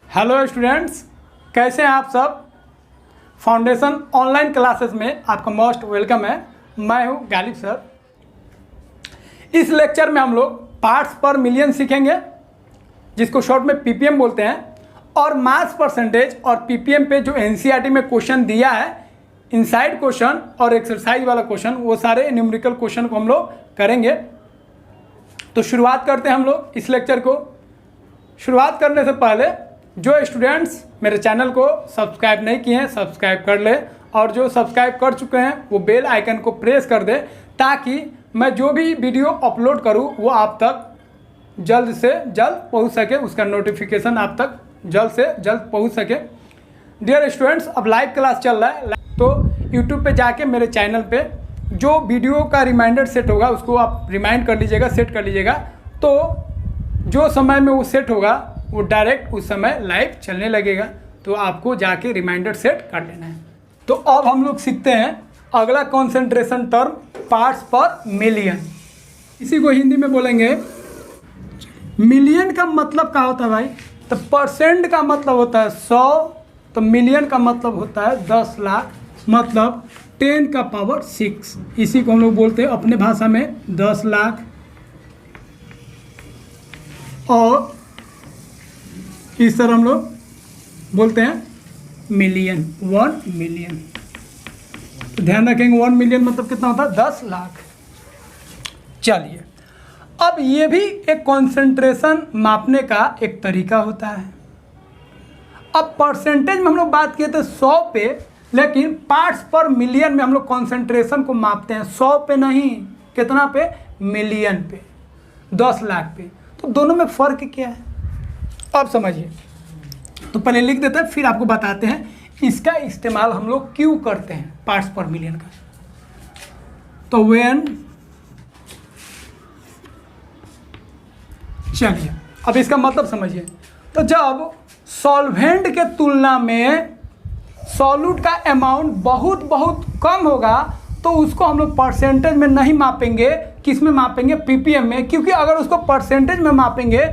Hello students, कैसे हैं आप सब। फाउंडेशन ऑनलाइन क्लासेस में आपका मोस्ट वेलकम है। मैं हूं गालिब सर। इस लेक्चर में हम लोग पार्ट्स पर मिलियन सीखेंगे, जिसको शॉर्ट में पीपीएम बोलते हैं, और मास परसेंटेज और पीपीएम पे जो एनसीईआरटी में क्वेश्चन दिया है, इनसाइड क्वेश्चन और एक्सरसाइज वाला क्वेश्चन, वो सारे न्यूमेरिकल क्वेश्चन को हम लोग करेंगे। तो शुरुआत करते हैं हम लोग इस लेक्चर को। शुरुआत करने से पहले जो स्टूडेंट्स मेरे चैनल को सब्सक्राइब नहीं किए हैं, सब्सक्राइब कर ले, और जो सब्सक्राइब कर चुके हैं वो बेल आइकन को प्रेस कर दे, ताकि मैं जो भी वीडियो अपलोड करूं वो आप तक जल्द से जल्द पहुंच सके, उसका नोटिफिकेशन आप तक जल्द से जल्द पहुंच सके। डियर स्टूडेंट्स, अब लाइव क्लास चल रहा है, तो यूट्यूब पे जाके मेरे चैनल पे जो वीडियो का रिमाइंडर सेट होगा उसको आप रिमाइंड कर लीजिएगा, सेट कर लीजिएगा। तो जो समय में वो सेट होगा वो डायरेक्ट उस समय लाइव चलने लगेगा, तो आपको जाके रिमाइंडर सेट कर लेना है। तो अब हम लोग सीखते हैं अगला concentration term, parts per million. इसी को हिंदी में बोलेंगे। मिलियन का मतलब क्या होता है भाई? तो परसेंट का मतलब होता है 100, तो मिलियन का मतलब होता है 10 लाख, मतलब 10 का पावर 6। इसी को हम लोग बोलते हैं अपने भाषा में 10 लाख, और इस तरह हम लोग बोलते हैं मिलियन, 1 मिलियन। तो ध्यान रखेंगे 1 मिलियन मतलब कितना होता है? 10 लाख। चलिए, अब ये भी एक कंसंट्रेशन मापने का एक तरीका होता है। अब परसेंटेज में हम लोग बात किए थे 100 पे, लेकिन पार्ट्स पर मिलियन में हम लोग कंसंट्रेशन को मापते हैं 100 पे नहीं, कितना पे? मिलियन पे, 10 लाख पे। तो दोनों में फ़र्क क्या है अब समझिए। तो पहले लिख देते हैं, फिर आपको बताते हैं इसका इस्तेमाल हम लोग क्यों करते हैं पार्ट्स पर मिलियन का। तो व्हेन, चलिए अब इसका मतलब समझिए। तो जब सॉल्वेंट के तुलना में सॉल्यूट का अमाउंट बहुत बहुत कम होगा, तो उसको हम लोग परसेंटेज में नहीं मापेंगे। किस में मापेंगे? पीपीएम में। क्योंकि अगर उसको परसेंटेज में मापेंगे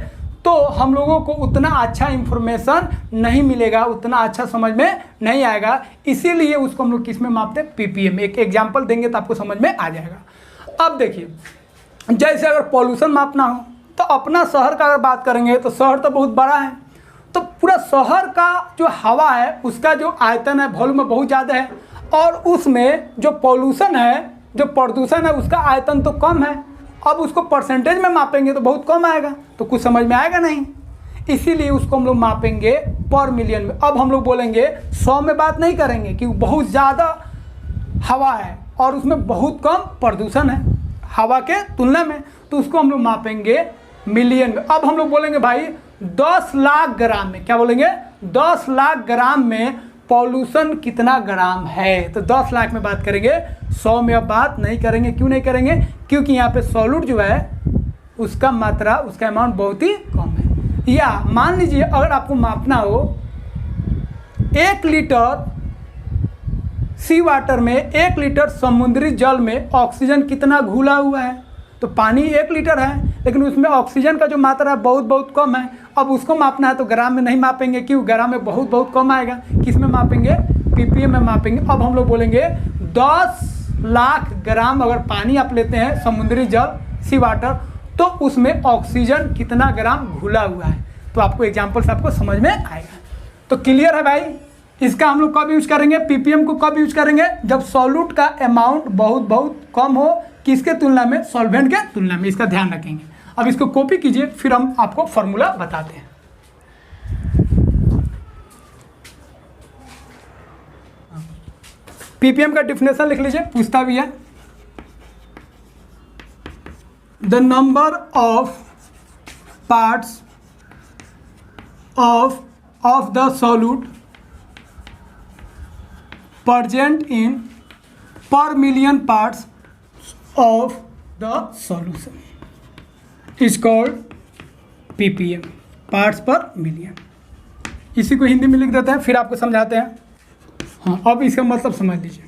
तो हम लोगों को उतना अच्छा इंफॉर्मेशन नहीं मिलेगा, उतना अच्छा समझ में नहीं आएगा। इसीलिए उसको हम लोग किस में मापते हैं? पीपीएम में। एक एग्जांपल देंगे तो आपको समझ में आ जाएगा। अब देखिए, जैसे अगर पॉल्यूशन मापना हो, तो अपना शहर का अगर बात करेंगे तो शहर तो बहुत बड़ा है, तो पूरा शहर का जो हवा है उसका जो आयतन है, वॉल्यूम में बहुत ज़्यादा है, और उसमें जो पॉल्यूशन है, जो प्रदूषण है, उसका आयतन तो कम है। अब उसको परसेंटेज में मापेंगे तो बहुत कम आएगा, तो कुछ समझ में आएगा नहीं। इसीलिए उसको हम लोग मापेंगे पर मिलियन में। अब हम लोग बोलेंगे 100 में बात नहीं करेंगे, क्योंकि बहुत ज़्यादा हवा है और उसमें बहुत कम प्रदूषण है हवा के तुलना में, तो उसको हम लोग मापेंगे मिलियन में। अब हम लोग बोलेंगे भाई 10 लाख ग्राम में, क्या बोलेंगे? 10 लाख ग्राम में पॉल्यूशन कितना ग्राम है? तो 10 लाख में बात करेंगे, 100 में अब बात नहीं करेंगे। क्यों नहीं करेंगे? क्योंकि यहाँ पे सॉल्यूट जो है उसका मात्रा, उसका अमाउंट बहुत ही कम है। या मान लीजिए अगर आपको मापना हो 1 लीटर सी वाटर में, 1 लीटर समुद्री जल में ऑक्सीजन कितना घुला हुआ है? तो पानी 1 लीटर है, लेकिन उसमें ऑक्सीजन का जो मात्रा है बहुत बहुत कम है। अब उसको मापना है तो ग्राम में नहीं मापेंगे, क्यों? ग्राम में बहुत बहुत कम आएगा। किस में मापेंगे? पीपीएम में मापेंगे। अब हम लोग बोलेंगे 10 लाख ग्राम अगर पानी आप लेते हैं, समुद्री जल, सी वाटर, तो उसमें ऑक्सीजन कितना ग्राम घुला हुआ है। तो आपको एग्जाम्पल से आपको समझ में आएगा। तो क्लियर है भाई? इसका हम लोग कब यूज करेंगे? पीपीएम को कब यूज करेंगे? जब सॉल्यूट का अमाउंट बहुत बहुत कम हो। किसके तुलना में? सॉल्वेंट के तुलना में। इसका ध्यान रखेंगे। अब इसको कॉपी कीजिए, फिर हम आपको फॉर्मूला बताते हैं। पीपीएम का डिफिनेशन लिख लीजिए, पूछता भी है। The number of parts of the solute present in per million parts of the solution is called ppm, parts per million. इसी को हिंदी में लिख देते हैं, फिर आपको समझाते हैं। हाँ, अब इसका मतलब समझ लीजिए।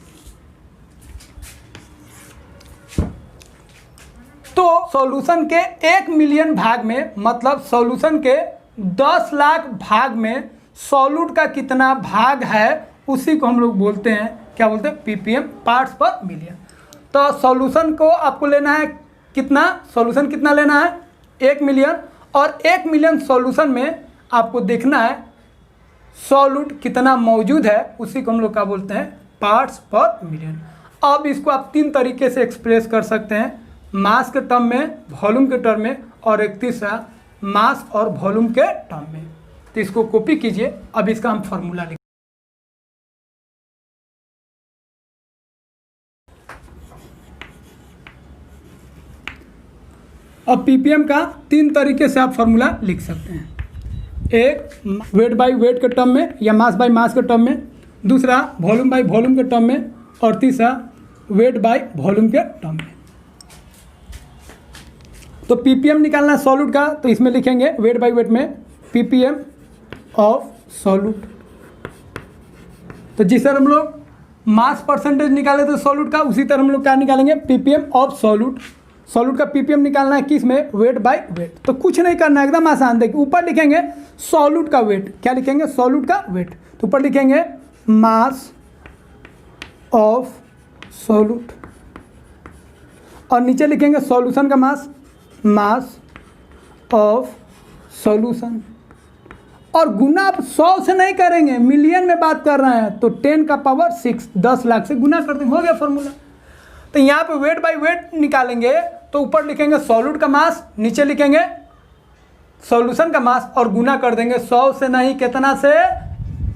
तो सॉल्यूशन के 1 मिलियन भाग में, मतलब सॉल्यूशन के 10 लाख भाग में सॉल्यूट का कितना भाग है उसी को हम लोग बोलते हैं, क्या बोलते हैं, ppm पार्ट्स पर मिलियन। तो सॉल्यूशन को आपको लेना है कितना, सॉल्यूशन कितना लेना है 1 मिलियन, और 1 मिलियन सॉल्यूशन में आपको देखना है सॉल्यूट कितना मौजूद है, उसी को हम लोग क्या बोलते हैं, पार्ट्स पर मिलियन। अब इसको आप 3 तरीके से एक्सप्रेस कर सकते हैं, मास के टर्म में, वॉल्यूम के टर्म में, और एक तीसरा मास और वॉल्यूम के टर्म में। तो इसको कॉपी कीजिए। अब इसका हम फॉर्मूला लिखें। अब ppm का 3 तरीके से आप फॉर्मूला लिख सकते हैं, एक वेट बाय वेट के टर्म में या मास बाय मास के टर्म में, दूसरा वॉल्यूम बाय वॉल्यूम के टर्म में, और तीसरा वेट बाय वॉल्यूम के टर्म में। तो ppm निकालना है सॉल्यूट का, तो इसमें लिखेंगे वेट बाय वेट में ppm ऑफ सॉल्यूट। तो जिस तरह हम लोग मास परसेंटेज निकाले थे सॉल्यूट का, उसी तरह हम लोग क्या निकालेंगे, ppm ऑफ सॉल्यूट। सॉल्यूट का ppm निकालना है किस में, वेट बाय वेट। तो कुछ नहीं करना है, एकदम आसान। देखिए ऊपर लिखेंगे सॉल्यूट का वेट, क्या लिखेंगे, सॉल्यूट का वेट। तो ऊपर लिखेंगे मास ऑफ सॉल्यूट, और नीचे लिखेंगे सॉल्यूशन का मास, मास ऑफ सॉल्यूशन। और गुना आप 100 से नहीं करेंगे, मिलियन में बात कर रहे हैं, तो 10 का पावर 6, 10 लाख से गुना कर देंगे, हो गया फॉर्मूला। तो यहाँ पे वेट बाय वेट निकालेंगे तो ऊपर लिखेंगे सॉल्यूट का मास, नीचे लिखेंगे सॉल्यूशन का मास, और गुना कर देंगे 100 से नहीं, कितना से,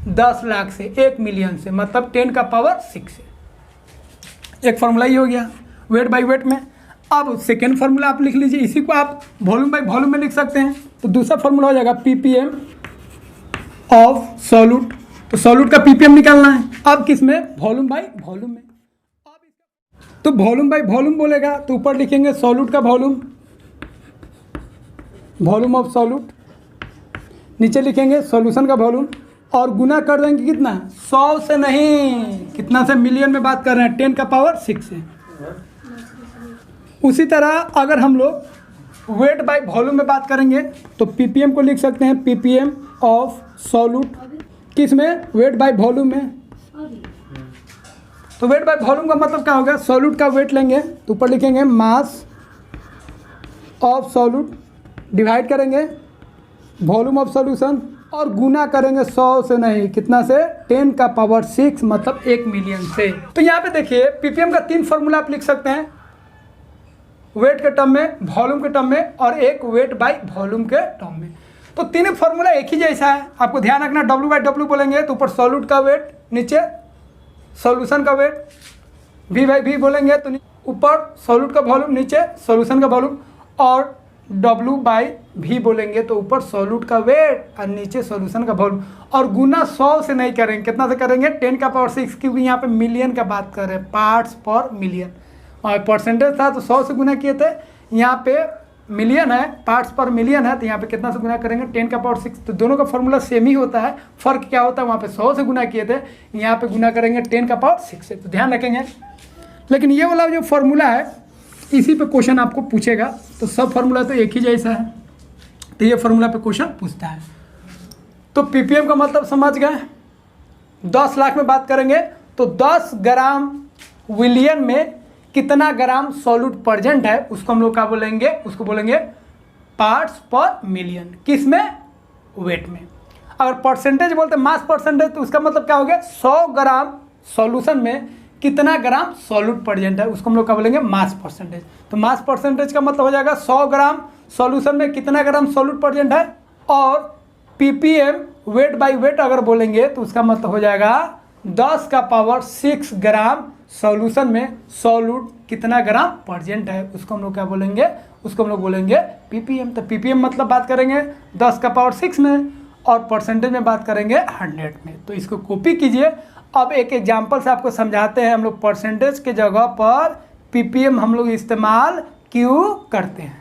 10 लाख से, 1 मिलियन से, मतलब 10 का पावर 6 से। एक फार्मूला ही हो गया वेट बाय वेट में। अब सेकेंड फार्मूला आप लिख लीजिए, इसी को आप वॉल्यूम बाय वॉल्यूम में लिख सकते हैं। तो दूसरा फार्मूला हो जाएगा ppm ऑफ सॉल्यूट। तो सॉल्यूट का ppm निकालना है, अब किस में, वॉल्यूम बाय वॉल्यूम में। तो वॉल्यूम बाय वॉल्यूम बोलेगा तो ऊपर लिखेंगे सॉल्यूट का वॉल्यूम, वॉल्यूम ऑफ सॉल्यूट, नीचे लिखेंगे सॉल्यूशन का वॉल्यूम, और गुना कर देंगे कितना, 100 से नहीं, कितना से, मिलियन में बात कर रहे हैं, 10 का पावर 6 से। उसी तरह अगर हम लोग वेट बाय वॉल्यूम में बात करेंगे तो ppm को लिख सकते हैं ppm ऑफ सॉल्यूट, किस में, वेट बाय वॉल्यूम में। तो वेट बाय वॉल्यूम का मतलब क्या होगा, सॉल्यूट का वेट लेंगे तो ऊपर लिखेंगे मास ऑफ सॉल्यूट, डिवाइड करेंगे वॉल्यूम ऑफ सॉल्यूशन, और गुना करेंगे 100 से नहीं, कितना से, 10 का पावर 6, मतलब 1 मिलियन से। तो यहाँ पे देखिए ppm का 3 फार्मूला आप लिख सकते हैं, वेट के टर्म में, वॉल्यूम के टर्म में, और एक वेट बाय वॉल्यूम के टर्म में। तो तीनों फार्मूला एक ही जैसा है, आपको ध्यान रखना। W बाय W बोलेंगे तो ऊपर सॉल्यूट का वेट, नीचे सॉल्यूशन का वेट, V बाई V बोलेंगे तो ऊपर सॉल्यूट का वॉल्यूम, नीचे सॉल्यूशन का वॉल्यूम, और W बाई V बोलेंगे तो ऊपर सॉल्यूट का वेट और नीचे सॉल्यूशन का वॉल्यूम। और गुना 100 से नहीं करेंगे, कितना से करेंगे, 10 का पावर 6, क्योंकि यहाँ पे मिलियन का बात कर रहे हैं, पार्ट्स पर मिलियन। और परसेंटेज था तो 100 से गुना किए थे, यहाँ पे मिलियन है, पार्ट्स पर मिलियन है, तो यहाँ पे कितना से गुना करेंगे, 10 का पावर 6। तो दोनों का फॉर्मूला सेम ही होता है, फ़र्क क्या होता है, वहाँ पे 100 से गुना किए थे, यहाँ पे गुना करेंगे 10 का पावर 6 से। तो ध्यान रखेंगे। लेकिन ये वाला जो फॉर्मूला है इसी पे क्वेश्चन आपको पूछेगा, तो सब फार्मूला तो एक ही जैसा है, तो ये फार्मूला पे क्वेश्चन पूछता है। तो ppm का मतलब समझ गए। 10 लाख में बात करेंगे तो 10 ग्राम विलियन में कितना ग्राम सॉल्यूट प्रेजेंट है, उसको हम लोग क्या बोलेंगे, उसको बोलेंगे पार्ट्स पर मिलियन। किस में, वेट में। अगर परसेंटेज बोलते हैं मास परसेंटेज, तो उसका मतलब क्या हो गया, 100 ग्राम सॉल्यूशन में कितना ग्राम सॉल्यूट प्रेजेंट है, उसको हम लोग क्या बोलेंगे, मास परसेंटेज। तो मास परसेंटेज का मतलब हो जाएगा 100 ग्राम सॉल्यूशन में कितना ग्राम सॉल्यूट प्रेजेंट है। और ppm वेट बाय वेट अगर बोलेंगे तो उसका मतलब हो जाएगा 10 का पावर 6 ग्राम सॉल्यूशन में सॉल्यूट कितना ग्राम प्रेजेंट है, उसको हम लोग क्या बोलेंगे, उसको हम लोग बोलेंगे ppm। तो ppm मतलब बात करेंगे 10 का पावर 6 में, और परसेंटेज में बात करेंगे 100 में। तो इसको कॉपी कीजिए। अब एक एग्जांपल से आपको समझाते हैं हम लोग परसेंटेज के जगह पर ppm हम लोग इस्तेमाल क्यों करते हैं।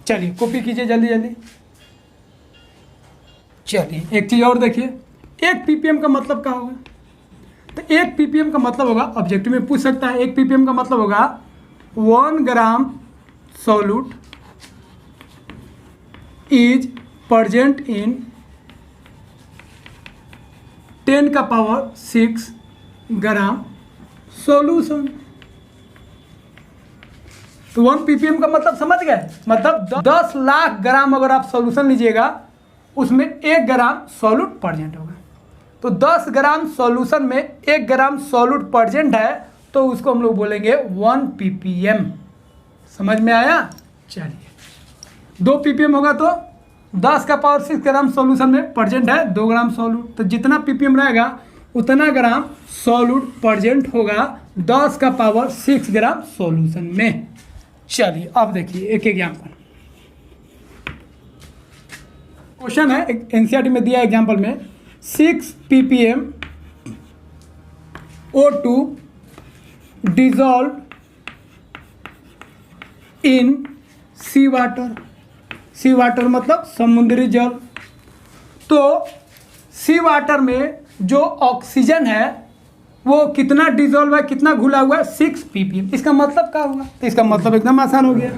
चलिए कॉपी कीजिए जल्दी जल्दी। चलिए एक चीज़ और देखिए, 1 ppm का मतलब क्या होगा। तो 1 ppm का मतलब होगा, ऑब्जेक्टिव में पूछ सकता है, 1 ppm का मतलब होगा 1 ग्राम सॉल्यूट इज प्रेजेंट इन 10 का पावर 6 ग्राम सॉल्यूशन। तो 1 ppm का मतलब समझ गए, मतलब 10 लाख ग्राम अगर आप सॉल्यूशन लीजिएगा उसमें 1 ग्राम सॉल्यूट प्रेजेंट होगा। तो 10 ग्राम सॉल्यूशन में 1 ग्राम सॉल्यूट प्रेजेंट है तो उसको हम लोग बोलेंगे 1 ppm। समझ में आया? चलिए 2 ppm होगा तो 10 का पावर 6 ग्राम सॉल्यूशन में प्रेजेंट है 2 ग्राम सॉल्यूट, तो जितना ppm रहेगा उतना ग्राम सॉल्यूट प्रेजेंट होगा 10 का पावर 6 ग्राम सॉल्यूशन में। चलिए अब देखिए एक एग्जाम्पल क्वेश्चन है, एक एनसीईआरटी में दिया एग्जाम्पल में 6 ppm O2 dissolved इन सी वाटर। सी वाटर मतलब समुद्री जल। तो सी वाटर में जो ऑक्सीजन है वो कितना डिजोल्व है, कितना घुला हुआ है, 6 ppm। इसका मतलब क्या हुआ? तो इसका मतलब एकदम आसान हो गया,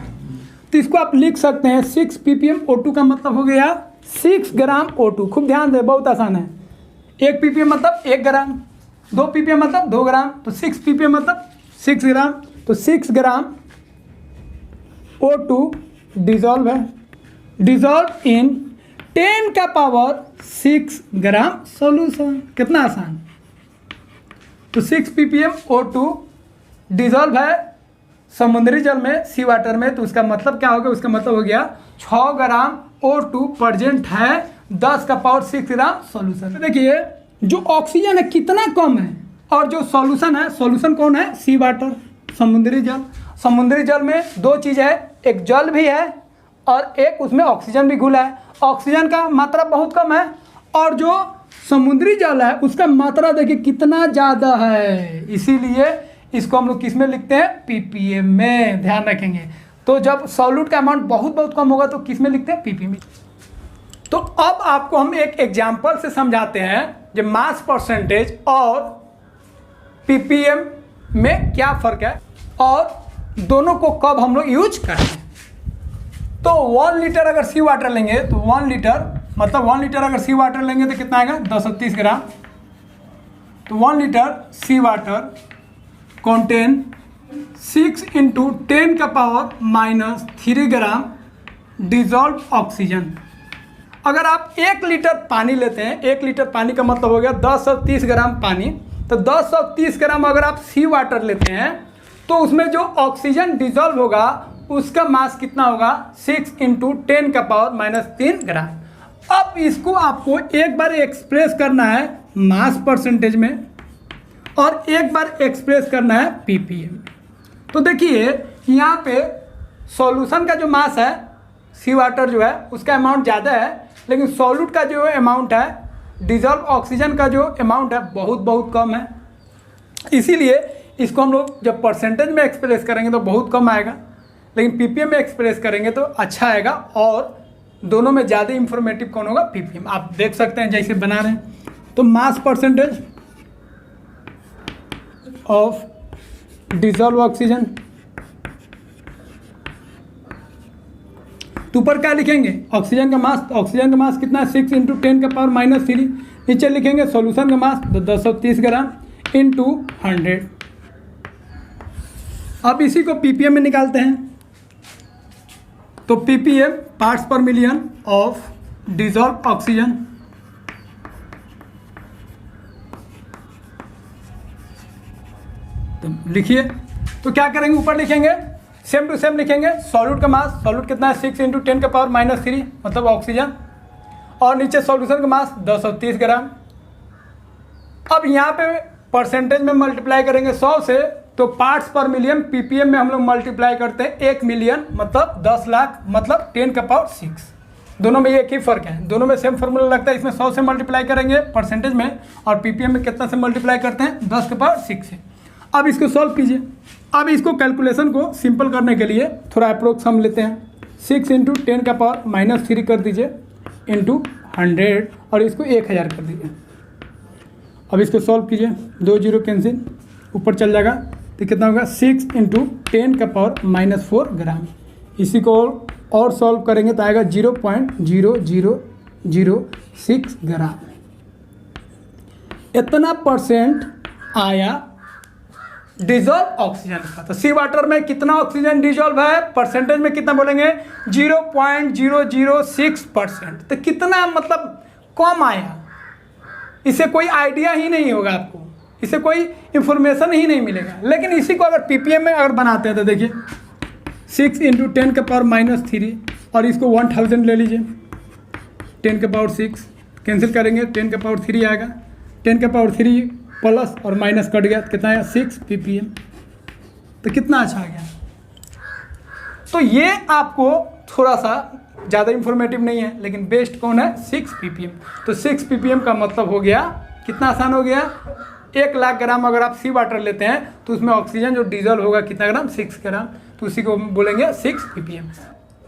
तो इसको आप लिख सकते हैं 6 ppm O2 का मतलब हो गया 6 ग्राम O2। खूब ध्यान दें, बहुत आसान है। 1 ppm मतलब 1 ग्राम, 2 ppm मतलब 2 ग्राम, तो 6 ppm मतलब 6 ग्राम। तो 6 ग्राम O2 डिजॉल्व है, डिजॉल्व इन 10 का पावर 6 ग्राम सॉल्यूशन। कितना आसान। तो 6 ppm O2 डिजॉल्व है समुद्री जल में, सी वाटर में, तो उसका मतलब क्या होगा? उसका मतलब हो गया 6 ग्राम O2 प्रेजेंट है 10 का पावर 6 ग्राम सॉल्यूशन। तो देखिए जो ऑक्सीजन है कितना कम है और जो सॉल्यूशन है, सॉल्यूशन कौन है? सी वाटर, समुद्री जल। समुद्री जल में 2 चीज़ है, एक जल भी है और एक उसमें ऑक्सीजन भी घुला है। ऑक्सीजन का मात्रा बहुत कम है और जो समुद्री जल है उसका मात्रा देखिए कितना ज़्यादा है, इसीलिए इसको हम लोग किस में लिखते हैं? ppm में। ध्यान रखेंगे। तो जब सॉल्यूट का अमाउंट बहुत बहुत कम होगा तो किस में लिखते हैं? ppm। तो अब आपको हम एक एग्जाम्पल से समझाते हैं जो मास परसेंटेज और ppm में क्या फ़र्क है और दोनों को कब हम लोग यूज करें। तो 1 लीटर अगर सी वाटर लेंगे तो 1 लीटर मतलब 1 लीटर अगर सी वाटर लेंगे तो कितना आएगा? 230 ग्राम। तो 1 लीटर सी वाटर कंटेन 6 × 10 का पावर -3 ग्राम डिजॉल्व ऑक्सीजन। अगर आप 1 लीटर पानी लेते हैं, 1 लीटर पानी का मतलब हो गया 1030 ग्राम पानी, तो 1030 ग्राम अगर आप सी वाटर लेते हैं तो उसमें जो ऑक्सीजन डिजॉल्व होगा उसका मास कितना होगा? 6 × 10 का पावर -3 ग्राम। अब इसको आपको एक बार एक्सप्रेस करना है मास परसेंटेज में और एक बार एक्सप्रेस करना है ppm। तो देखिए यहाँ पे सॉल्यूशन का जो मास है, सी वाटर जो है उसका अमाउंट ज़्यादा है, लेकिन सॉल्यूट का जो अमाउंट है, डिजॉल्व ऑक्सीजन का जो अमाउंट है बहुत बहुत कम है। इसीलिए इसको हम लोग जब परसेंटेज में एक्सप्रेस करेंगे तो बहुत कम आएगा, लेकिन ppm में एक्सप्रेस करेंगे तो अच्छा आएगा। और दोनों में ज़्यादा इंफॉर्मेटिव कौन होगा? ppm। आप देख सकते हैं जैसे बना रहे हैं। तो mass percentage of dissolve oxygen, तो ऊपर क्या लिखेंगे? ऑक्सीजन का मास। ऑक्सीजन का मास कितना है? 6 × 10 का पावर -3। नीचे लिखेंगे सॉल्यूशन का मास 230 ग्राम × 100। अब इसी को ppm में निकालते हैं। तो ppm parts per million of dissolve oxygen. तो लिखिए, तो क्या करेंगे? ऊपर लिखेंगे सेम टू सेम लिखेंगे सॉल्यूट का मास। सॉल्यूट कितना है? 6 × 10 का पावर -3 मतलब ऑक्सीजन, और नीचे सॉल्यूशन का मास 230 ग्राम। अब यहाँ पे परसेंटेज में मल्टीप्लाई करेंगे 100 से, तो पार्ट्स पर मिलियन ppm में हम लोग मल्टीप्लाई करते हैं 1 मिलियन मतलब 10 लाख मतलब 10 का पावर 6। दोनों में एक ही फ़र्क है, दोनों में सेम फार्मूला लगता है। इसमें 100 से मल्टीप्लाई करेंगे परसेंटेज में और ppm में कितना से मल्टीप्लाई करते हैं? 10 के पावर 6 से। अब इसको सॉल्व कीजिए। अब इसको कैलकुलेशन को सिंपल करने के लिए थोड़ा अप्रोक्स हम लेते हैं। 6 × 10 का पावर -3 कर दीजिए × 100 और इसको 1000 कर दीजिए। अब इसको सॉल्व कीजिए, 2 0 कैंसिल, ऊपर चल जाएगा तो कितना होगा? 6 × 10 का पावर -4 ग्राम। इसी को और सॉल्व करेंगे तो आएगा 0.0006 ग्राम। इतना परसेंट आया डिजॉल्व ऑक्सीजन का। तो सी वाटर में कितना ऑक्सीजन डिजॉल्व है, परसेंटेज में कितना बोलेंगे, 0.006%। तो कितना मतलब कम आया, इसे कोई आइडिया ही नहीं होगा आपको, इसे कोई इंफॉर्मेशन ही नहीं मिलेगा। लेकिन इसी को अगर पीपीएम में अगर बनाते हैं तो देखिए 6 × 10⁻³ और इसको 1000 ले लीजिए, 10⁻6 कैंसिल करेंगे 10⁻³ आएगा, 10⁻³ प्लस और माइनस कट गया तो कितना आया 6 ppm। तो कितना अच्छा आ गया। तो ये आपको थोड़ा सा ज़्यादा इंफॉर्मेटिव नहीं है, लेकिन बेस्ट कौन है, 6 ppm। तो 6 ppm का मतलब हो गया, कितना आसान हो गया, 1,00,000 ग्राम अगर आप सी वाटर लेते हैं तो उसमें ऑक्सीजन जो डिजॉल्व होगा कितना ग्राम, 6 ग्राम। तो उसी को बोलेंगे 6 ppm।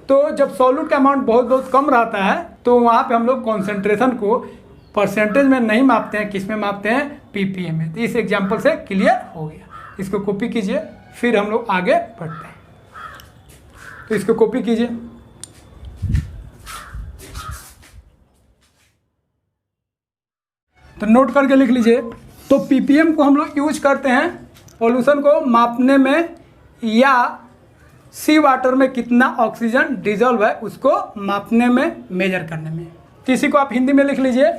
तो जब सॉल्यूट का अमाउंट बहुत बहुत कम रहता है तो वहाँ पे हम लोग कॉन्सेंट्रेशन को परसेंटेज में नहीं मापते हैं, किस में मापते हैं, पीपीएम में। तो इस एग्जांपल से क्लियर हो गया। इसको कॉपी कीजिए, फिर हम लोग आगे बढ़ते हैं। तो इसको कॉपी कीजिए, तो नोट करके लिख लीजिए। तो पीपीएम को हम लोग यूज करते हैं पॉल्यूशन को मापने में या सी वाटर में कितना ऑक्सीजन डिजॉल्व है उसको मापने में, मेजर करने में। तो इसी को आप हिंदी में लिख लीजिए,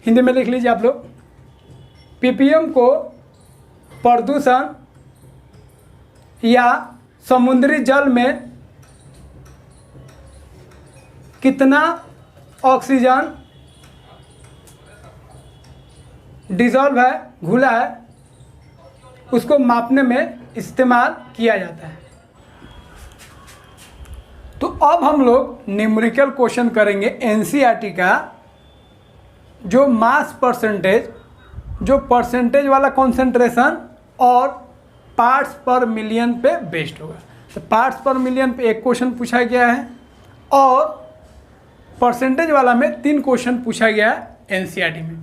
हिंदी में लिख लीजिए आप लोग। पीपीएम को प्रदूषण या समुद्री जल में कितना ऑक्सीजन डिजॉल्व है, घुला है, उसको मापने में इस्तेमाल किया जाता है। तो अब हम लोग न्यूमेरिकल क्वेश्चन करेंगे एनसीईआरटी का, जो मास परसेंटेज, जो परसेंटेज वाला कॉन्सेंट्रेशन और पार्ट्स पर मिलियन पे बेस्ड होगा। तो पार्ट्स पर मिलियन पे एक क्वेश्चन पूछा गया है और परसेंटेज वाला में 3 क्वेश्चन पूछा गया है एनसीईआरटी में।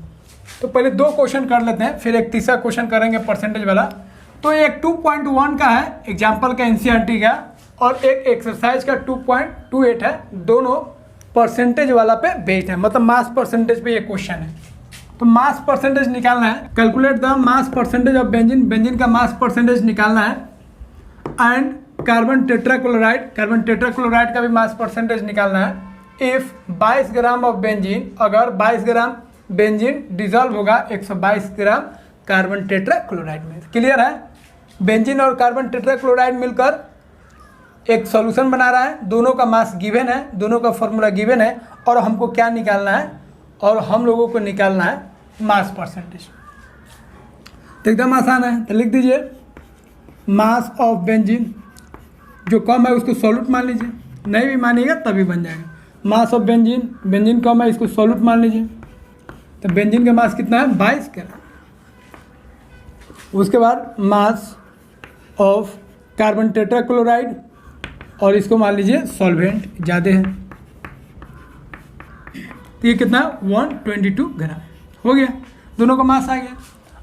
तो पहले 2 क्वेश्चन कर लेते हैं, फिर एक तीसरा क्वेश्चन करेंगे परसेंटेज वाला। तो एक 2.1 का है एग्जाम्पल का एनसीईआरटी का, और एक एक्सरसाइज का 2.28 है। दोनों परसेंटेज वाला पे बेस्ड है, मतलब मास परसेंटेज पे ये क्वेश्चन है। तो मास परसेंटेज निकालना है, calculate the mass percentage of benzene, benzene का मास परसेंटेज निकालना है। And carbon tetrachloride, carbon tetrachloride का भी मास परसेंटेज निकालना है। इफ 22 ग्राम ऑफ बेंजीन, अगर 22 ग्राम बेंजीन डिजॉल्व होगा 122 ग्राम कार्बन टेट्राक्लोराइड में। क्लियर है। बेंजीन और कार्बन टेट्राक्लोराइड मिलकर एक सॉल्यूशन बना रहा है, दोनों का मास गिवन है, दोनों का फॉर्मूला गिवन है, और हमको क्या निकालना है, और हम लोगों को निकालना है मास परसेंटेज। तो एकदम आसान है, तो लिख दीजिए मास ऑफ बेंजीन, जो कम है उसको सॉल्यूट मान लीजिए, नहीं भी मानिएगा तभी बन जाएगा। मास ऑफ बेंजीन, बेंजीन कम है इसको सॉल्यूट मान लीजिए। तो बेंजीन का मास कितना है, 22 ग्राम। उसके बाद मास ऑफ कार्बन टेट्राक्लोराइड, और इसको मान लीजिए सॉल्वेंट ज़्यादा है, तो ये कितना 122 ग्राम हो गया, दोनों का मास आ गया।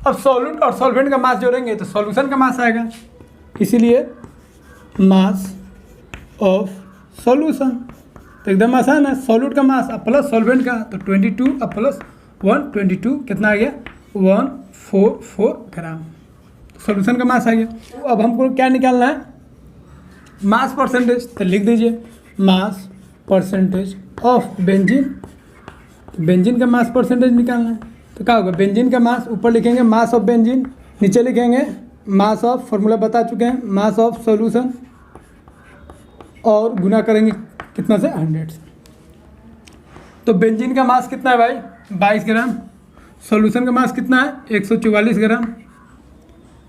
अब सॉल्यूट और सॉल्वेंट का मास जोड़ेंगे तो सॉल्यूशन का मास आएगा, इसीलिए मास ऑफ सॉल्यूशन। तो एकदम आसान है, सॉल्यूट का मास अब प्लस सॉल्वेंट का, तो 22 अब प्लस 122 कितना आ गया 144 ग्राम। सॉल्यूशन का मास आ गया। अब हमको क्या निकालना है, मास परसेंटेज। तो लिख दीजिए mass percentage of benzene, benzene का मास परसेंटेज निकालना है। तो क्या होगा, बेंजीन का मास ऊपर लिखेंगे मास ऑफ बेंजीन, नीचे लिखेंगे मास ऑफ, फॉर्मूला बता चुके हैं, मास ऑफ सॉल्यूशन, और गुना करेंगे कितना से 100 से। तो बेंजीन का मास कितना है भाई 22 ग्राम, सॉल्यूशन का मास कितना है 144 ग्राम,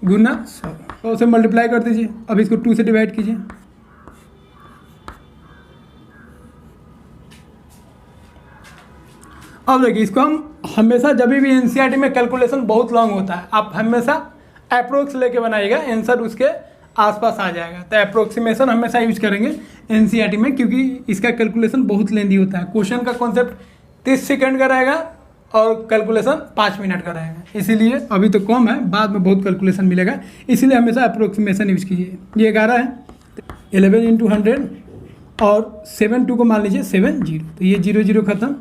गुना 100 से मल्टीप्लाई कर दीजिए। अब इसको 2 से डिवाइड कीजिए। अब देखिए, इसको हम हमेशा जब भी एनसीईआरटी में कैलकुलेशन बहुत लॉन्ग होता है, आप हमेशा अप्रोक्स लेके बनाइएगा, आंसर उसके आसपास आ जाएगा। तो अप्रोक्सीमेशन हमेशा यूज करेंगे एनसीईआरटी में, क्योंकि इसका कैलकुलेशन बहुत लेंदी होता है। क्वेश्चन का कॉन्सेप्ट 30 सेकंड का रहेगा और कैलकुलेशन 5 मिनट का रहेगा, इसीलिए अभी तो कम है, बाद में बहुत कैलकुलेशन मिलेगा, इसीलिए हमेशा अप्रोक्सीमेशन यूज कीजिए। ये 11 है, 11 × 100 और 7 2 को मान लीजिए 7 0, तो ये 0 0 खत्म,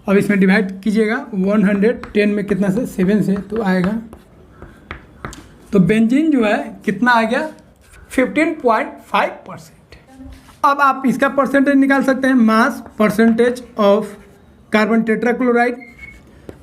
अब इसमें डिवाइड कीजिएगा 110 में कितना से 7 से तो आएगा, तो बेंजीन जो है कितना आ गया 15.5%। अब आप इसका परसेंटेज निकाल सकते हैं, mass percentage of carbon tetrachloride.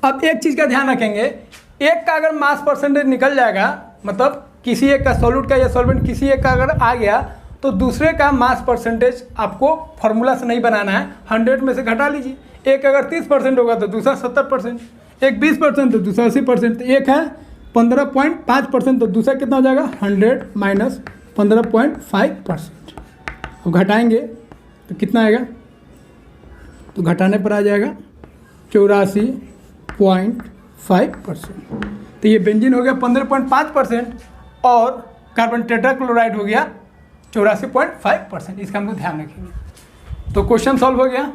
अब एक चीज़ का ध्यान रखेंगे, एक का अगर मास परसेंटेज निकल जाएगा, मतलब किसी एक का सॉल्यूट का या सॉल्वेंट किसी एक का अगर आ गया, तो दूसरे का मास परसेंटेज आपको फार्मूला से नहीं बनाना है, 100 में से घटा लीजिए। एक अगर 30% होगा तो दूसरा 70%, एक 20% तो दूसरा 80%, एक है 15.5% तो दूसरा कितना हो जाएगा 100 माइनस 15.5%। अब घटाएंगे तो कितना आएगा, तो घटाने पर आ जाएगा 84.5%। तो ये बेंजीन हो गया 15.5% और कार्बन टेट्राक्लोराइड हो गया 84.5%। इसका हम लोग ध्यान रखेंगे। तो क्वेश्चन सॉल्व हो गया,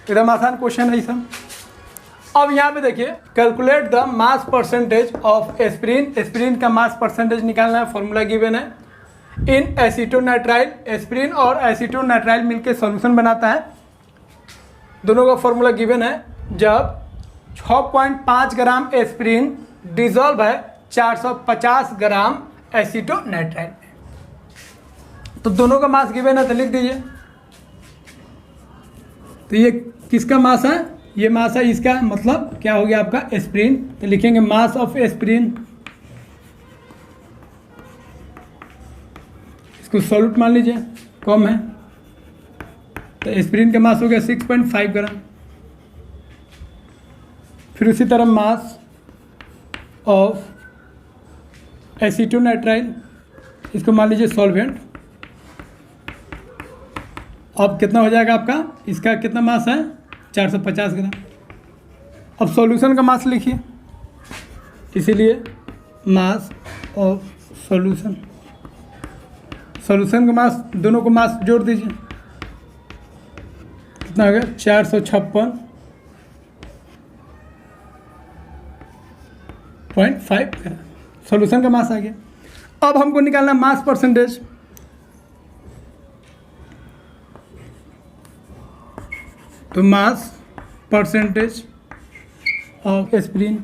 एकदम आसान क्वेश्चन है सब। अब यहाँ पे देखिए, calculate the mass percentage of aspirin. Aspirin का मास परसेंटेज निकालना है, फॉर्मूला गिवन है। इन एसीटोनाइट्राइल, एस्पिरिन और एसीटोनाइट्राइल मिलकर सॉल्यूशन बनाता है, दोनों का फॉर्मूला गिवन है। जब 6.5 ग्राम एस्पिरिन डिजॉल्व है 450 ग्राम एसीटोनाइट्राइल में, तो दोनों का मास गिवन है, तो लिख दीजिए। तो ये किसका मास है, ये मास है इसका, मतलब क्या हो गया आपका एस्पिरिन। तो लिखेंगे मास ऑफ एस्पिरिन, इसको सॉल्यूट मान लीजिए, कम है, तो एस्पिरिन का मास हो गया 6.5 ग्राम। फिर उसी तरह मास ऑफ एसीटोनाइट्राइल, इसको मान लीजिए सॉल्वेंट। अब कितना हो जाएगा आपका, इसका कितना मास है 450 ग्राम। अब सॉल्यूशन का मास लिखिए, इसीलिए मास ऑफ सॉल्यूशन, सॉल्यूशन का मास, दोनों को मास जोड़ दीजिए, कितना हो गया 456.5 ग्राम, सॉल्यूशन का मास आ गया। अब हमको निकालना मास परसेंटेज। तो मास परसेंटेज ऑफ एस्पिरिन,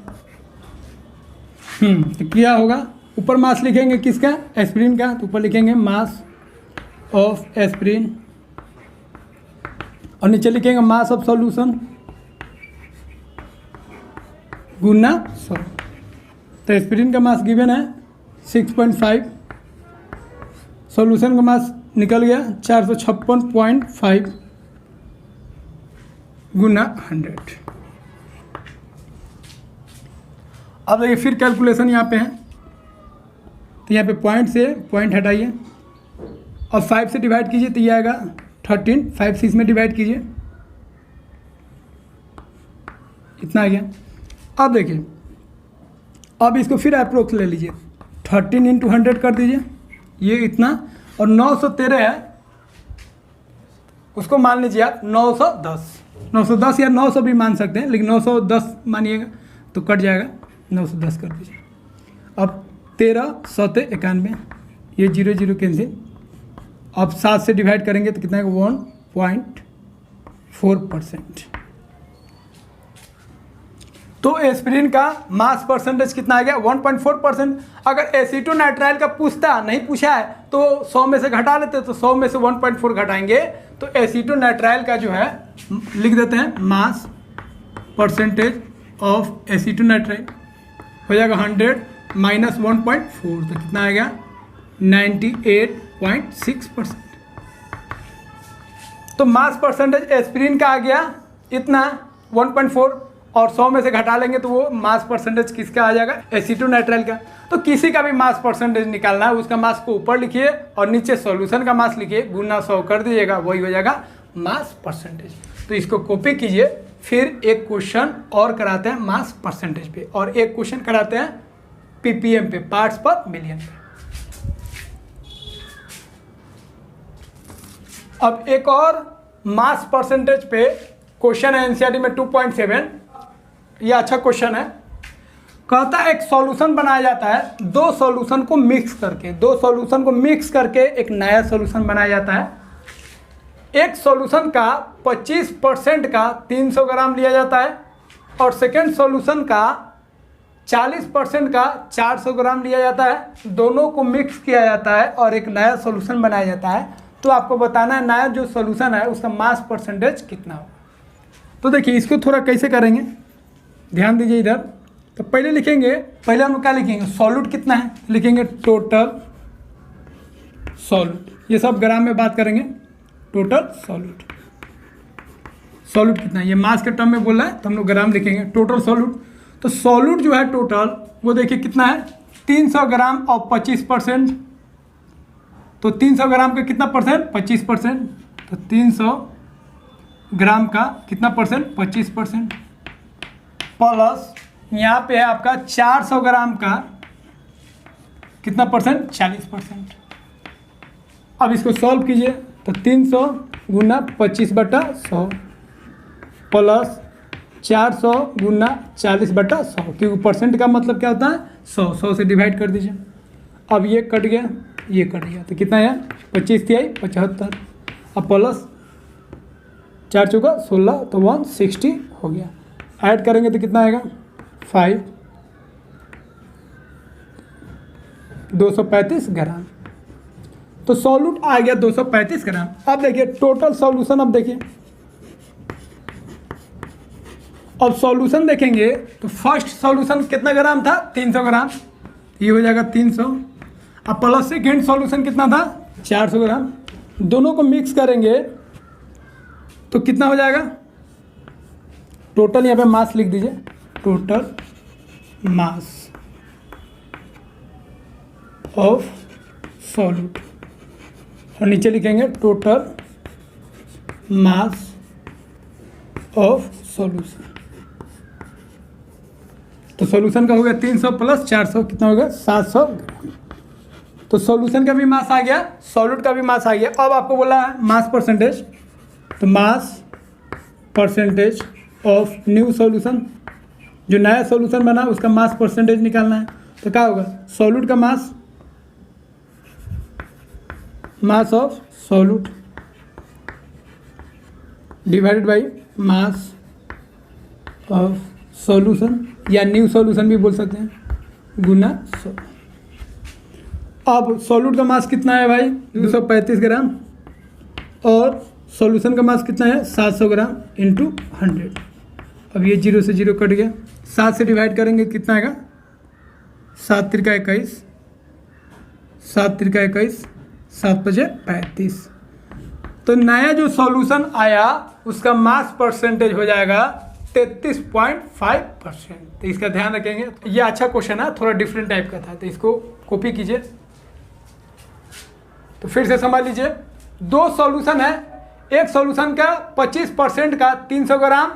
तो क्या होगा, ऊपर मास लिखेंगे किसका, एस्पिरिन का, तो ऊपर लिखेंगे मास ऑफ एस्पिरिन और नीचे लिखेंगे मास ऑफ सॉल्यूशन गुना 100। तो एस्पिरिन का मास गिवन है 6.5, सॉल्यूशन का मास निकल गया 456.5 गुना 100। अब देखिए फिर कैलकुलेशन यहाँ पे है, तो यहाँ पे पॉइंट से पॉइंट हटाइए और 5 से डिवाइड कीजिए, तो ये आएगा 13, 5 से इसमें डिवाइड कीजिए, इतना आ गया। अब देखिए, अब इसको फिर अप्रोक्स ले लीजिए, 13 इंटू 100 कर दीजिए, ये इतना, और 913 है, उसको मान लीजिए आप 910 या 900 भी मान सकते हैं, लेकिन 910 मानिएगा तो कट जाएगा, 910 कर दीजिए। अब 13 7 91, ये 0 0 कैंसिल। अब 7 से डिवाइड करेंगे तो कितना है 1.4%। तो एस्पिरिन का मास परसेंटेज कितना आ गया 1.4%। अगर एसीटोनाइट्राइल का पूछता, नहीं पूछा है तो 100 में से घटा लेते, तो 100 में से 1.4 घटाएंगे तो एसीटोनाइट्राइल का जो है लिख देते हैं मास परसेंटेज ऑफ एसीटोनाइट्राइल हो जाएगा 100 माइनस 1.4, तो कितना आएगा 98.6%। तो मास परसेंटेज एस्पिरिन का आ गया इतना 1.4, और 100 में से घटा लेंगे तो वो मास परसेंटेज किसका आ जाएगा एसीटोनाइट्राइल का। तो किसी का भी मास परसेंटेज निकालना है, उसका मास को ऊपर लिखिए और नीचे सॉल्यूशन का मास लिखिए, गुना 100 कर दीजिएगा, वही हो जाएगा मास परसेंटेज। तो इसको कॉपी कीजिए। फिर एक क्वेश्चन और कराते हैं मास परसेंटेज पे, और एक क्वेश्चन कराते हैं पीपीएम पे, पार्ट्स पर मिलियन पे। अब एक और मास परसेंटेज पे क्वेश्चन है एनसीईआरटी में 2.7, ये अच्छा क्वेश्चन है। कहता है एक सॉल्यूशन बनाया जाता है, दो सॉल्यूशन को मिक्स करके एक नया सॉल्यूशन बनाया जाता है। एक सॉल्यूशन का 25% का 300 ग्राम लिया जाता है और सेकेंड सॉल्यूशन का 40% का 400 ग्राम लिया जाता है। दोनों को मिक्स किया जाता है और एक नया सॉल्यूशन बनाया जाता है। तो आपको बताना है नया जो सॉल्यूशन है उसका मास परसेंटेज कितना होगा। तो देखिए इसको थोड़ा कैसे करेंगे, ध्यान दीजिए इधर। तो पहले लिखेंगे, पहले हम क्या लिखेंगे, सॉल्यूट कितना है, लिखेंगे टोटल सॉल्यूट। ये सब ग्राम में बात करेंगे। टोटल सॉल्यूट, सॉल्यूट कितना है, ये मास के टर्म में बोल रहा है तो हम लोग ग्राम लिखेंगे। टोटल सॉल्यूट, तो सॉल्यूट जो है टोटल वो देखिए कितना है, 300 ग्राम और 25%। तो 300 ग्राम का कितना परसेंट, 25%। तो 300 ग्राम का कितना परसेंट, 25%। प्लस यहाँ पे है आपका 400 ग्राम का कितना परसेंट, 40%। अब इसको सॉल्व कीजिए तो 300 गुना 25/100 प्लस 400 गुना 40/100, क्योंकि परसेंट का मतलब क्या होता है 100, 100 से डिवाइड कर दीजिए। अब ये कट गया, ये कट गया, तो कितना है 25 तिहाई 75। अब प्लस 4 चौका 16, तो 160 हो गया। ऐड करेंगे तो कितना आएगा 5, 235 ग्राम। तो सॉल्यूट आ गया 235 ग्राम। अब देखिए टोटल सॉल्यूशन, अब देखिए अब सॉल्यूशन देखेंगे तो फर्स्ट सॉल्यूशन कितना ग्राम था, 300 ग्राम, ये हो जाएगा 300। अब प्लस सेकेंड सॉल्यूशन कितना था, 400 ग्राम। दोनों को मिक्स करेंगे तो कितना हो जाएगा, टोटल यहाँ पे मास लिख दीजिए, टोटल मास ऑफ सॉल्यूट, और नीचे लिखेंगे टोटल मास ऑफ सॉल्यूशन। तो सॉल्यूशन का हो गया 300 प्लस 400, कितना हो गया 700 ग्राम। तो सॉल्यूशन का भी मास आ गया, सॉल्यूट का भी मास आ गया। अब आपको बोला है मास परसेंटेज, तो mass percentage of new solution, जो नया सॉल्यूशन बना उसका मास परसेंटेज निकालना है। तो क्या होगा, सॉल्यूट का mass, mass of solute divided by mass of solution, या न्यू सॉल्यूशन भी बोल सकते हैं, गुना 100। अब सॉल्यूट का मास कितना है भाई, 235 ग्राम, और सॉल्यूशन का मास कितना है 700 ग्राम इंटू 100। अब ये 0 से 0 कट गया, 7 से डिवाइड करेंगे कितना आएगा, 7 त्रिका 21, 7 त्रिका 21, 7 पचे 35। तो नया जो सॉल्यूशन आया उसका मास परसेंटेज हो जाएगा 33.5%। तो इसका ध्यान रखेंगे। ये अच्छा क्वेश्चन है, थोड़ा डिफरेंट टाइप का था, तो इसको कॉपी कीजिए। तो फिर से समझ लीजिए, दो सॉल्यूशन है, एक सॉल्यूशन का 25% का 300 ग्राम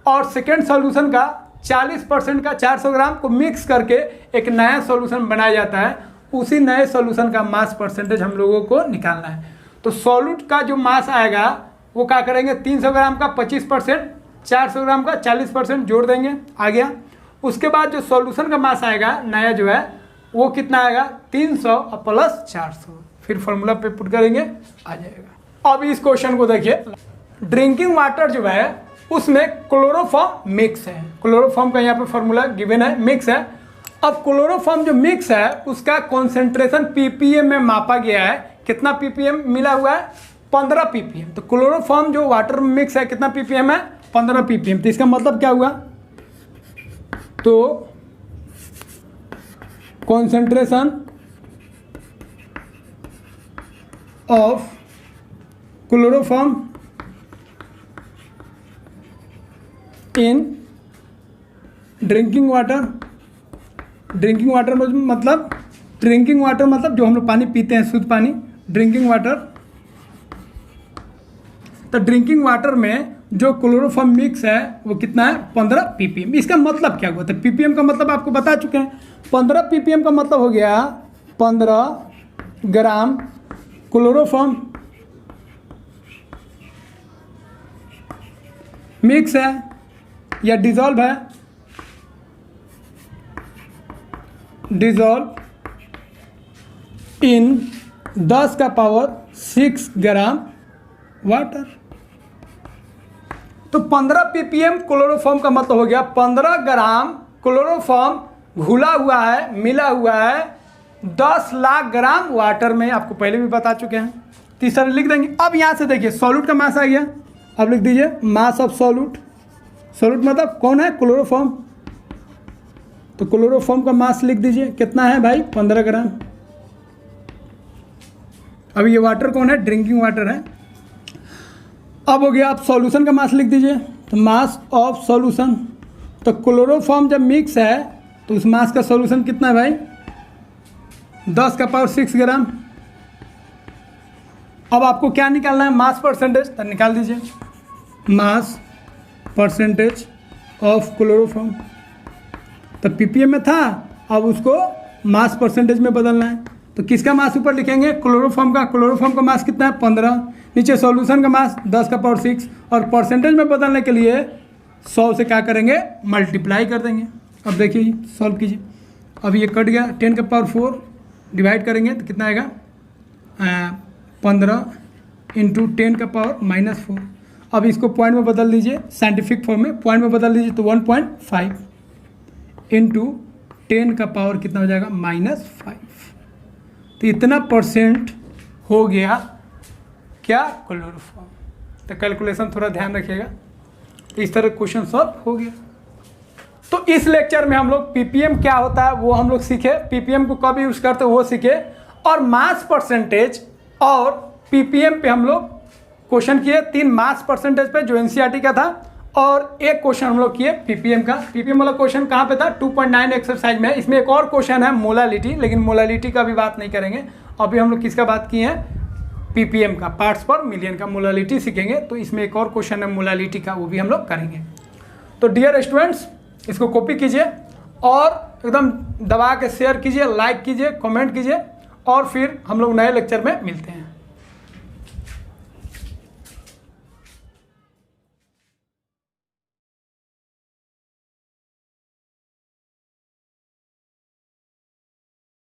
और सेकेंड सॉल्यूशन का 40% का 400 ग्राम को मिक्स करके एक नया सॉल्यूशन बनाया जाता है। उसी नए सॉल्यूशन का मास परसेंटेज हम लोगों को निकालना है। तो सॉल्यूट का जो मास आएगा वो क्या करेंगे, 300 ग्राम का 25%, 400 ग्राम का 40% जोड़ देंगे, आ गया। उसके बाद जो सॉल्यूशन का मास आएगा नया जो है वो कितना आएगा, 300 और प्लस 400, फिर फॉर्मूला पे पुट करेंगे, आ जाएगा। अब इस क्वेश्चन को देखिए, ड्रिंकिंग वाटर जो है उसमें क्लोरोफॉर्म मिक्स है। क्लोरोफॉर्म का यहाँ पे फॉर्मूला गिवन है, मिक्स है। अब क्लोरोफॉर्म जो मिक्स है उसका कॉन्सेंट्रेशन ppm में मापा गया है। कितना ppm मिला हुआ है, 15 ppm। तो क्लोरोफॉर्म जो वाटर में मिक्स है कितना ppm है, 15 ppm। तो इसका मतलब क्या हुआ, तो concentration of chloroform in drinking water, drinking water मतलब जो हम लोग पानी पीते हैं, शुद्ध पानी, ड्रिंकिंग वाटर। तो ड्रिंकिंग वाटर में जो क्लोरोफॉर्म मिक्स है वो कितना है, 15 ppm। इसका मतलब क्या हुआ, तो ppm का मतलब आपको बता चुके हैं। 15 ppm का मतलब हो गया 15 ग्राम क्लोरोफॉर्म मिक्स है या डिजॉल्व है, डिजॉल्व इन 10 का पावर 6 ग्राम वाटर। तो 15 ppm क्लोरोफॉर्म का मतलब हो गया 15 ग्राम क्लोरोफॉर्म घुला हुआ है, मिला हुआ है 10 लाख ग्राम वाटर में। आपको पहले भी बता चुके हैं। तीसरा लिख देंगे। अब यहाँ से देखिए सॉल्यूट का मास आ गया। अब लिख दीजिए मास ऑफ सॉल्यूट। सॉल्यूट मतलब कौन है? क्लोरोफॉर्म। तो क्लोरोफॉर्म का मास लिख दीजिए कितना है भाई? 15 ग्राम। अब ये वाटर कौन है? ड्रिंकिंग वाटर है। अब हो गया। आप सॉल्यूशन का मास लिख दीजिए। तो मास ऑफ सॉल्यूशन, तो क्लोरोफॉर्म जब मिक्स है तो उस मास का सॉल्यूशन कितना है भाई? 10 का पावर 6 ग्राम। अब आपको क्या निकालना है? Mass percentage. तो निकाल दीजिए मास परसेंटेज ऑफ क्लोरोफॉर्म। तो पीपीएम में था, अब उसको मास परसेंटेज में बदलना है। तो किसका मास ऊपर लिखेंगे? क्लोरोफॉर्म का। क्लोरोफॉर्म का मास कितना है? 15। नीचे सॉल्यूशन का मास 10 का पावर 6। और परसेंटेज में बदलने के लिए 100 से क्या करेंगे? मल्टीप्लाई कर देंगे। अब देखिए सॉल्व कीजिए। अब ये कट गया। 10 का पावर 4 डिवाइड करेंगे तो कितना आएगा? 15 इंटू 10 का पावर -4। अब इसको पॉइंट में बदल दीजिए, साइंटिफिक फॉर्म में पॉइंट में बदल दीजिए तो 1.5 इंटू 10 का पावर कितना हो जाएगा? -5। तो इतना परसेंट हो गया क्या? क्लोरोफॉर्म। तो कैलकुलेशन थोड़ा ध्यान रखिएगा। तो इस तरह क्वेश्चन सॉल्व हो गया। तो इस लेक्चर में हम लोग पीपीएम क्या होता है वो हम लोग सीखे, पीपीएम को कब यूज करते हैं वो सीखे, और मास परसेंटेज और पीपीएम पे हम लोग क्वेश्चन किए। 3 मास परसेंटेज पे जो एनसीईआरटी का था, और एक क्वेश्चन हम लोग किए पीपीएम का। पीपीएम वाला क्वेश्चन कहाँ पे था? 2.9 एक्सरसाइज में। इसमें एक और क्वेश्चन है मोलालिटी, लेकिन मोलालिटी का भी बात नहीं करेंगे। अभी हम लोग किसका बात किए हैं? पीपीएम का, पार्ट्स पर मिलियन का मोलालिटी सीखेंगे। तो इसमें एक और क्वेश्चन है मोलालिटी का, वो भी हम लोग करेंगे। तो डियर स्टूडेंट्स, इसको कॉपी कीजिए और एकदम दबा के शेयर कीजिए, लाइक कीजिए, कमेंट कीजिए, और फिर हम लोग नए लेक्चर में मिलते हैं।